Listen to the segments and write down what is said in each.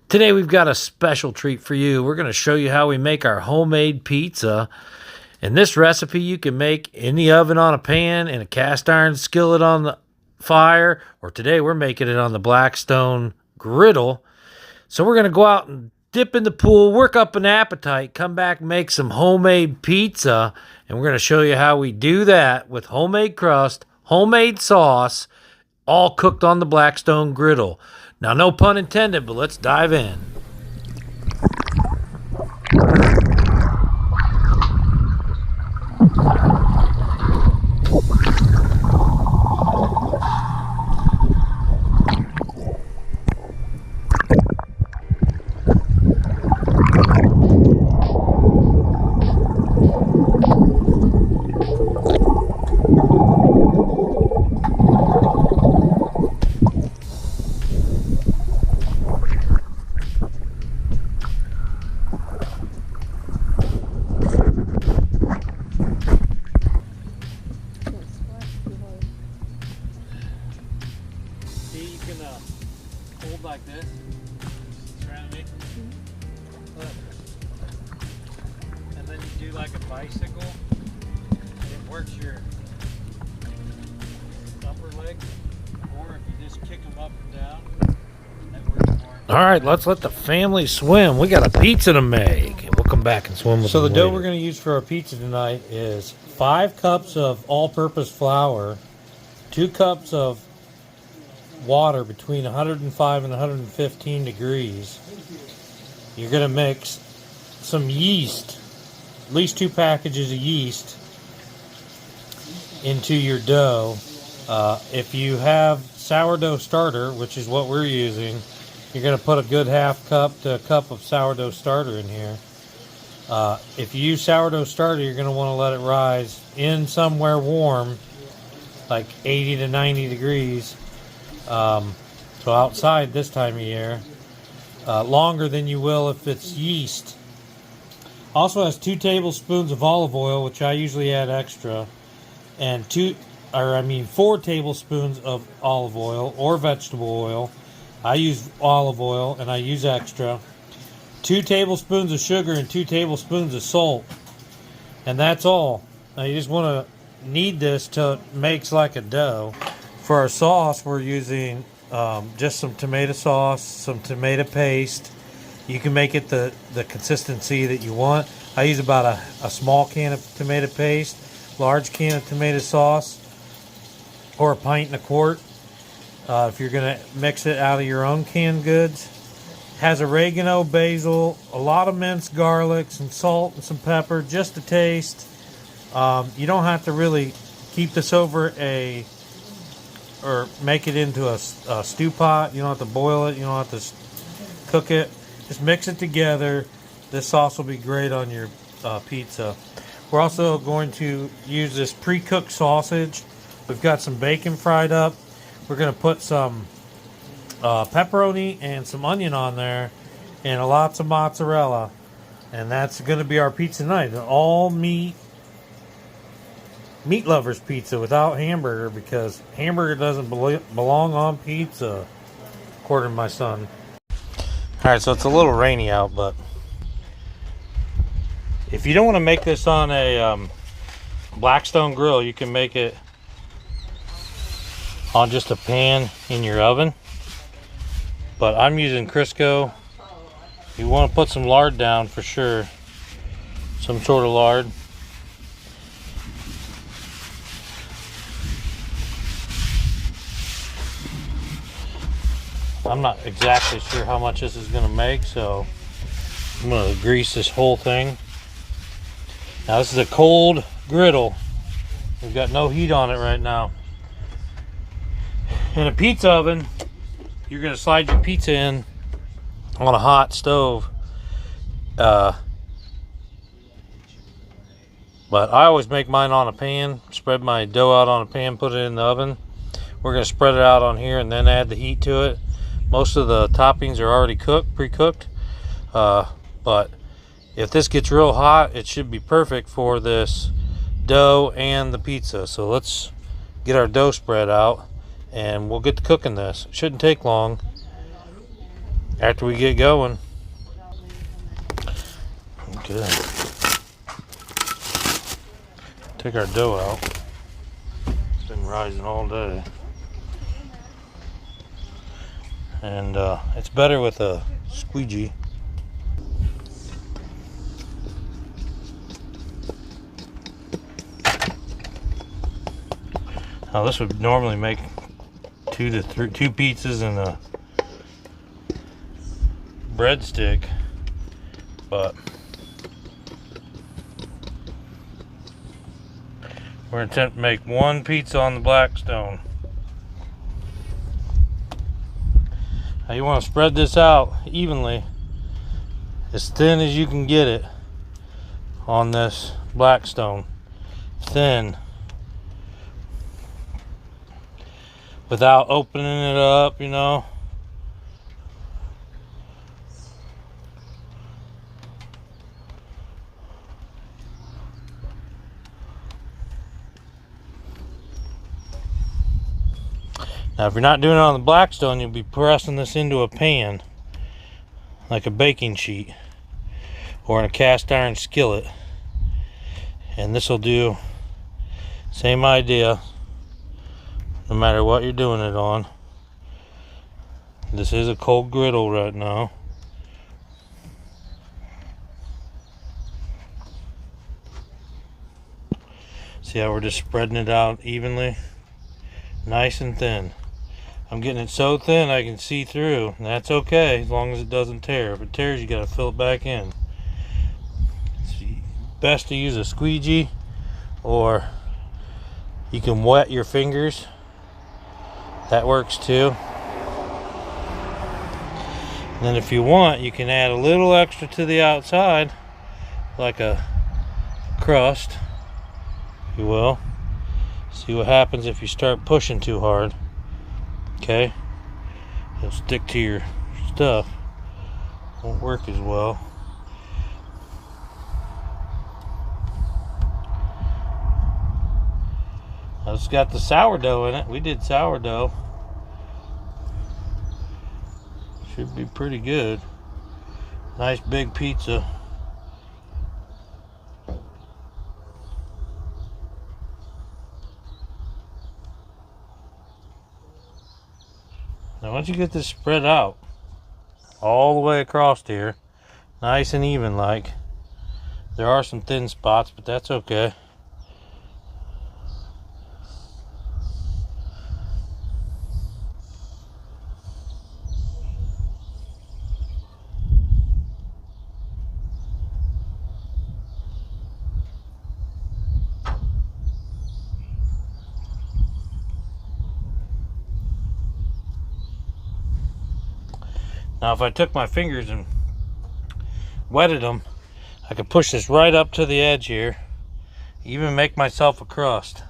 Today we've got a special treat for you. We're going to show you how we make our homemade pizza. And this recipe you can make in the oven on a pan, in a cast iron skillet on the fire, or today we're making it on the Blackstone Griddle. So we're going to go out and dip in the pool, work up an appetite, come back, make some homemade pizza, and we're going to show you how we do that with homemade crust, homemade sauce, all cooked on the Blackstone Griddle. Now, no pun intended, but let's dive in. You can hold like this, surround me, and then you do like a bicycle, and it works your upper leg, or if you just kick them up and down, that works more. All right, let's let the family swim. We got a pizza to make, and we'll come back and swim with them. So the dough we're going to use for our pizza tonight is 5 cups of all-purpose flour, 2 cups of water between 105 and 115 degrees. You're going to mix some yeast, at least 2 packages of yeast, into your dough. If you have sourdough starter, which is what we're using, you're going to put a good half cup to a cup of sourdough starter in here. If you use sourdough starter, you're going to want to let it rise in somewhere warm, like 80 to 90 degrees. So outside this time of year, longer than you will if it's yeast. Also has 2 tablespoons of olive oil, which I usually add extra, and 4 tablespoons of olive oil or vegetable oil. I use olive oil and I use extra. 2 tablespoons of sugar and 2 tablespoons of salt, and that's all. Now you just want to knead this till it makes like a dough. For our sauce, we're using just some tomato sauce, some tomato paste. You can make it the consistency that you want. I use about a small can of tomato paste, large can of tomato sauce, or a pint and a quart. If you're going to mix it out of your own canned goods. Has oregano, basil, a lot of minced garlic, some salt and some pepper, just a taste. You don't have to really keep this over or make it into a stew pot. You don't have to boil it. You don't have to cook it. Just mix it together. This sauce will be great on your pizza. We're also going to use this pre-cooked sausage. We've got some bacon fried up. We're going to put some pepperoni and some onion on there, and lots of mozzarella. And that's going to be our pizza tonight. An all meat lovers pizza without hamburger, because hamburger doesn't belong on pizza, according to my son. Alright, so it's a little rainy out, but if you don't want to make this on a Blackstone grill, you can make it on just a pan in your oven. But I'm using Crisco. You want to put some lard down for sure, some sort of lard. I'm not exactly sure how much this is going to make, so I'm going to grease this whole thing. Now this is a cold griddle. We've got no heat on it right now. In a pizza oven, you're going to slide your pizza in on a hot stove. But I always make mine on a pan, spread my dough out on a pan, put it in the oven. We're going to spread it out on here and then add the heat to it. Most of the toppings are already cooked, pre-cooked. But if this gets real hot, it should be perfect for this dough and the pizza. So let's get our dough spread out and we'll get to cooking this. It shouldn't take long. after we get going. Okay. Take our dough out. It's been rising all day. And it's better with a squeegee. Now this would normally make two pizzas and a breadstick, but we're going to attempt to make one pizza on the Blackstone. Now you want to spread this out evenly, as thin as you can get it on this Blackstone. Thin. Without opening it up, you know. Now, if you're not doing it on the Blackstone, you'll be pressing this into a pan, like a baking sheet, or in a cast iron skillet. And this will do same idea, no matter what you're doing it on. This is a cold griddle right now. See how we're just spreading it out evenly, nice and thin. I'm getting it so thin I can see through, and that's okay as long as it doesn't tear. If it tears, you gotta fill it back in. It's best to use a squeegee, or you can wet your fingers. That works too. And then if you want, you can add a little extra to the outside, like a crust, if you will. See what happens if you start pushing too hard. Okay, it'll stick to your stuff. Won't work as well. It's got the sourdough in it. We did sourdough. Should be pretty good. Nice big pizza. Now once you get this spread out all the way across here, nice and even like, there are some thin spots, but that's okay. Now if I took my fingers and wetted them, I could push this right up to the edge here, even make myself a crust.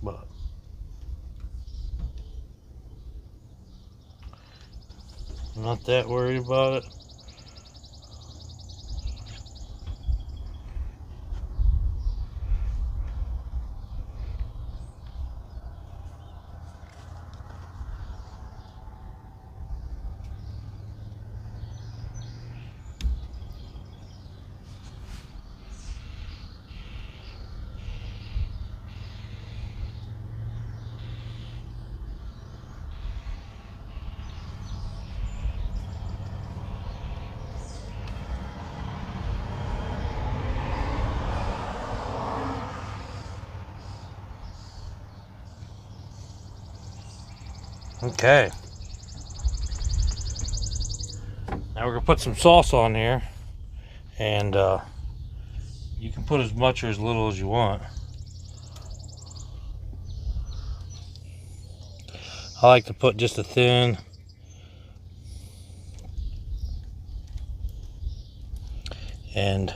But I'm not that worried about it. Okay. Now we're gonna put some sauce on here, and you can put as much or as little as you want. I like to put just a thin. And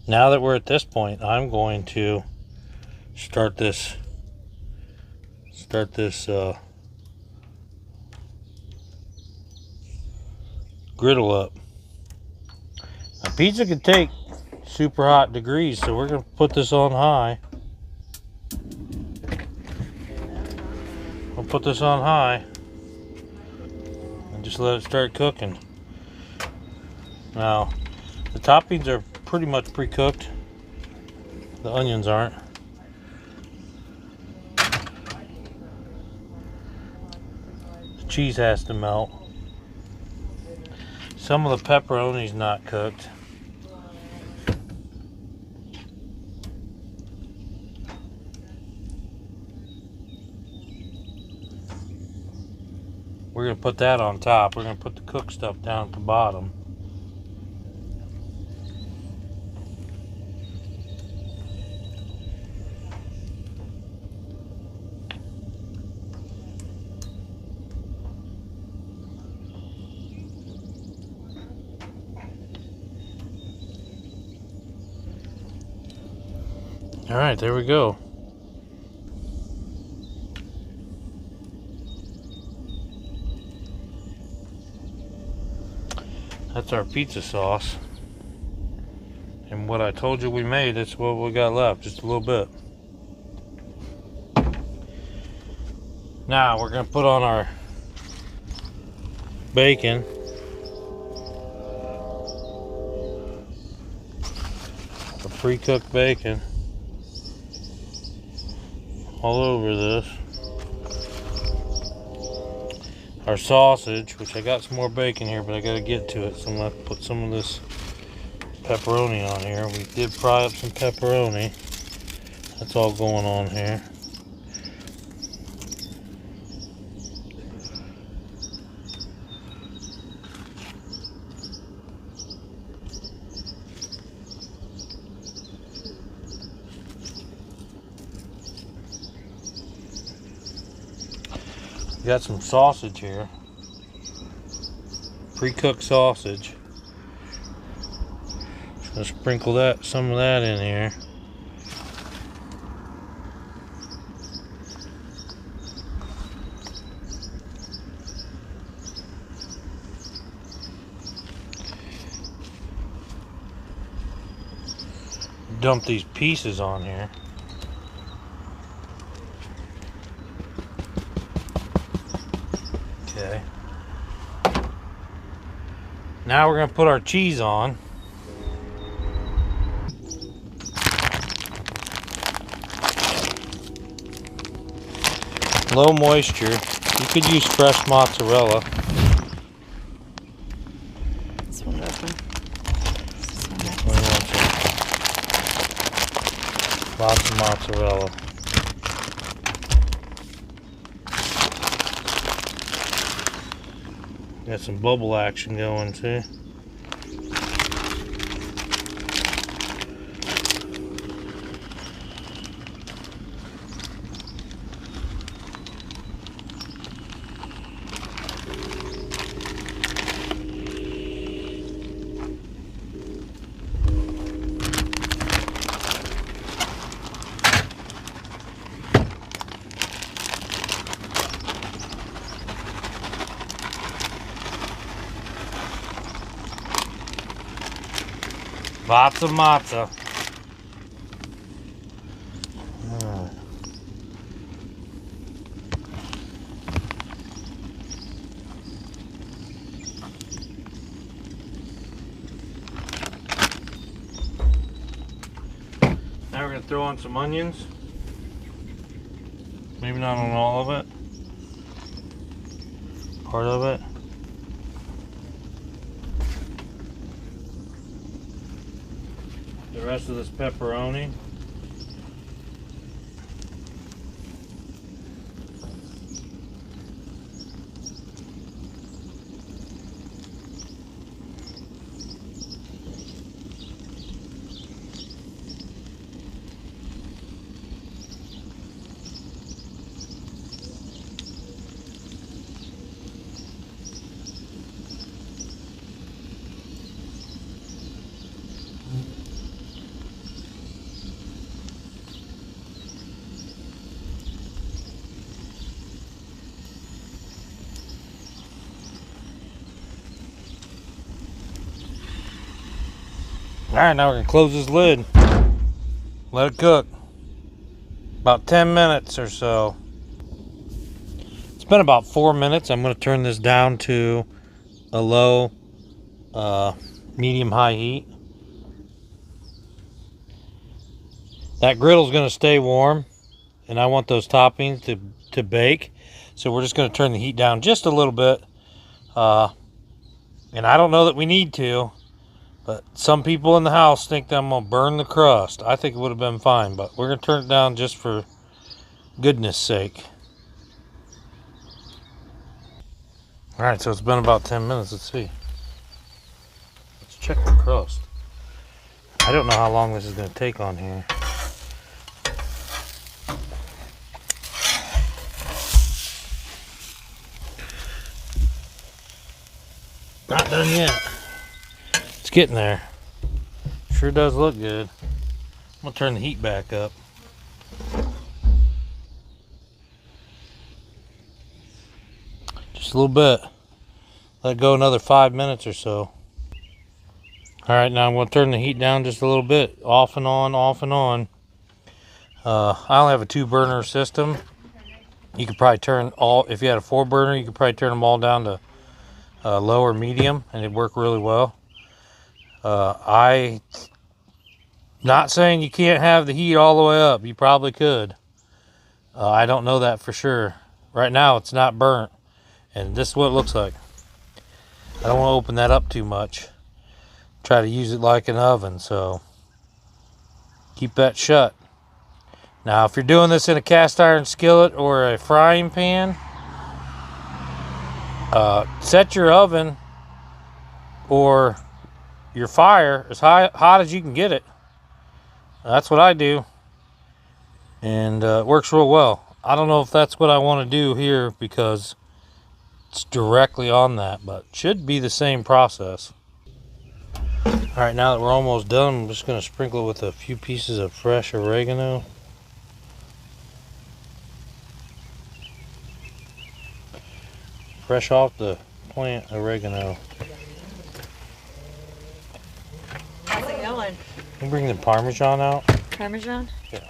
now that we're at this point, I'm going to start this griddle up. Now, pizza can take super hot degrees, so we're going to put this on high. We'll put this on high and just let it start cooking. Now, the toppings are pretty much pre-cooked. The onions aren't. The cheese has to melt. Some of the pepperoni's not cooked. We're going to put that on top. We're going to put the cooked stuff down at the bottom. All right, there we go. That's our pizza sauce. And what I told you we made, that's what we got left, just a little bit. Now we're gonna put on our bacon. The pre-cooked bacon. All over this. Our sausage, which I got some more bacon here, but I gotta get to it, so I'm gonna put some of this pepperoni on here. We did fry up some pepperoni. That's all going on here. Got some sausage here, pre-cooked sausage. Just gonna sprinkle some of that in here. Dump these pieces on here. Okay. Now we're going to put our cheese on. Low moisture. You could use fresh mozzarella. This one open. Lots of mozzarella. Got some bubble action going too. Lots of matzah. Alright. Now we're going to throw on some onions. Maybe not on all of it. Part of it. The rest of this pepperoni. Alright, now we're going to close this lid. Let it cook. About 10 minutes or so. been about 4 minutes. I'm going to turn this down to a low, medium-high heat. That griddle's going to stay warm, and I want those toppings to bake. So we're just going to turn the heat down just a little bit. And I don't know that we need to, but some people in the house think that I'm going to burn the crust. I think it would have been fine, but we're going to turn it down just for goodness sake. Alright, so it's been about 10 minutes. Let's see. Let's check the crust. I don't know how long this is going to take on here. Not done yet. It's getting there. Sure does look good. I'm going to turn the heat back up. Just a little bit. Let it go another 5 minutes or so. Alright, now I'm going to turn the heat down just a little bit. Off and on, off and on. I only have a 2-burner system. You could probably turn all, if you had a 4-burner, you could probably turn them all down to low or medium, and it'd work really well. I not saying you can't have the heat all the way up. You probably could. I don't know that for sure. Right now it's not burnt, and this is what it looks like. I don't want to open that up too much. Try to use it like an oven, so keep that shut. Now if you're doing this in a cast iron skillet or a frying pan, set your oven or your fire as hot as you can get it. That's what I do, and it works real well. I don't know if that's what I want to do here because it's directly on that, but should be the same process. Alright, now that we're almost done, I'm just going to sprinkle it with a few pieces of fresh oregano. Fresh off the plant oregano. How's it going? Can you bring the Parmesan out? Parmesan? Yeah.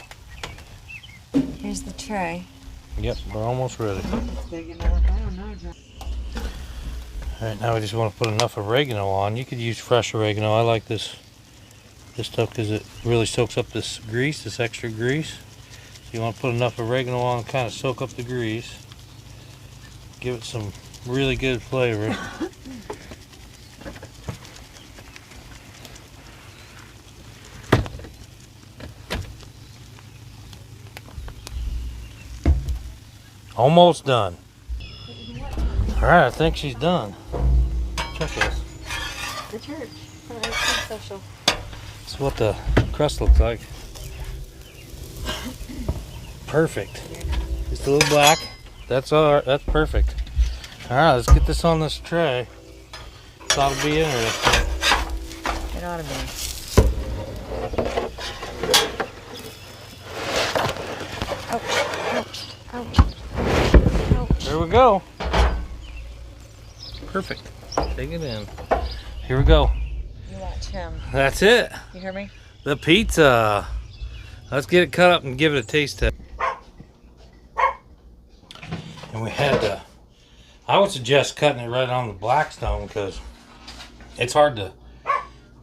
Here's the tray. Yep, we're almost ready. It's big enough. I don't know, John. Alright, now we just want to put enough oregano on. You could use fresh oregano. I like this stuff because it really soaks up this grease, this extra grease. So you want to put enough oregano on to kind of soak up the grease. Give it some really good flavor. Almost done. Alright, I think she's done. Check this. The church. Social. This is what the crust looks like. Perfect. Just a little black. That's alright. That's perfect. Alright, let's get this on this tray. This ought to be interesting. It ought to be. Ouch. Ouch. Ouch. Ouch. There we go. Perfect. Take it in. Here we go. You watch him. That's it. You hear me? The pizza. Let's get it cut up and give it a taste test. And we had to, I would suggest cutting it right on the Blackstone because it's hard to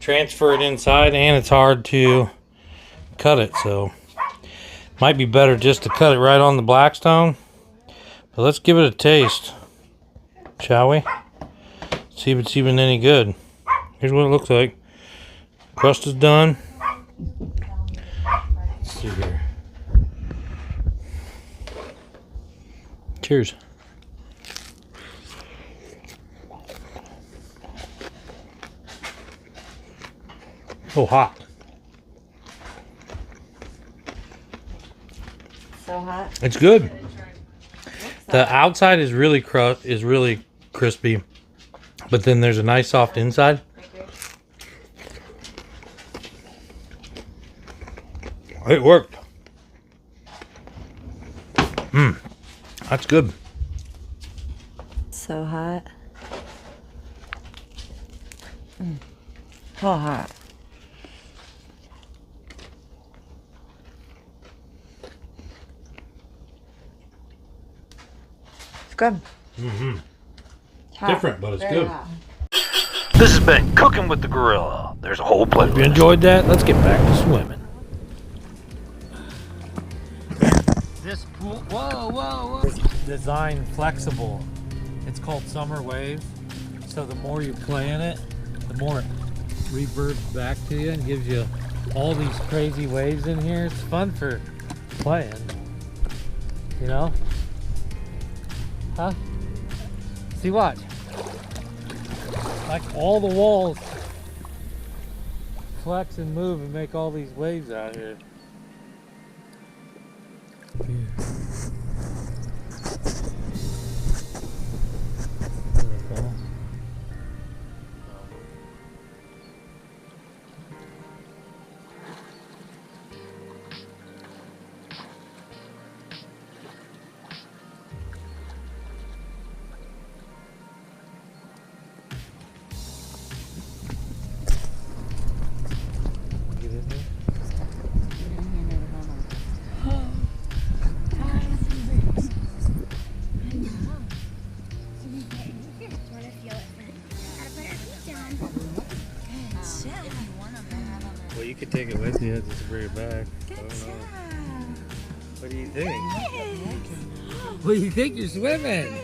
transfer it inside and it's hard to cut it. So might be better just to cut it right on the Blackstone. But let's give it a taste, shall we? See if it's even any good. Here's what it looks like. Crust is done. Let's see here. Cheers. Oh, hot. So hot. It's good. The outside is really crispy, but then there's a nice soft inside. It worked. That's good. So hot. So hot. Good. Mm-hmm. Hot. Different, but it's Very good. hot. This has been Cooking with the Gorilla. There's a whole playlist. If you enjoyed that, let's get back to swimming. This pool, whoa. Designed flexible. It's called Summer Wave. So the more you play in it, the more it reverbs back to you and gives you all these crazy waves in here. It's fun for playing. You know? Huh? See, watch. Like all the walls flex and move and make all these waves out here. Well, you could take it with you, just bring it back. I don't know. What do you think? What do you think? You're swimming.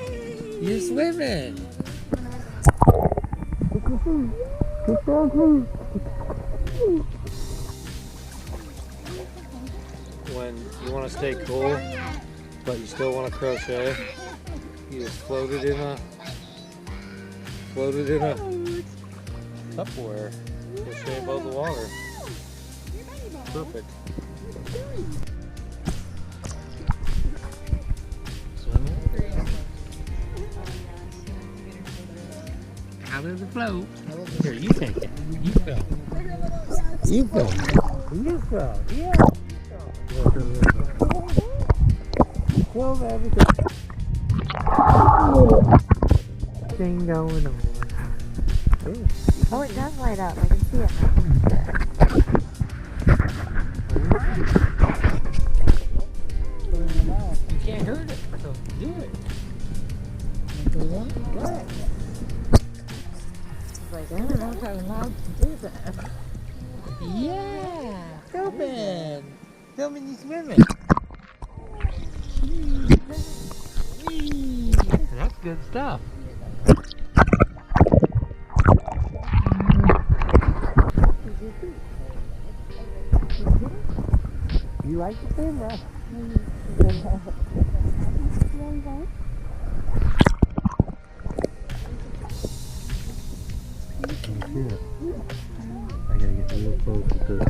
You're swimming. When you want to stay cool, but you still want to crochet, you just float it in a Tupperware. Crochet above the water. Perfect. Swimming. Out of the float. Here, you take it. You film. You film. You film. Yeah. Film everything. Thing going on. Oh, it does light up. I can see it. You can't hurt it, so do it. Like, I don't know if I'm allowed to do that. Yeah, filming. Filming you swimming. That's good stuff. You like the camera? I gotta get real close to this.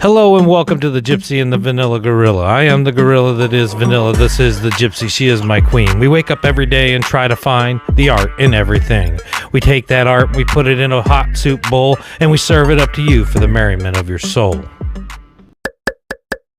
Hello and welcome to the Gypsy and the Vanilla Gorilla. I am the gorilla that is vanilla. This is the Gypsy. She is my queen. We wake up every day and try to find the art in everything. We take that art, we put it in a hot soup bowl, and we serve it up to you for the merriment of your soul.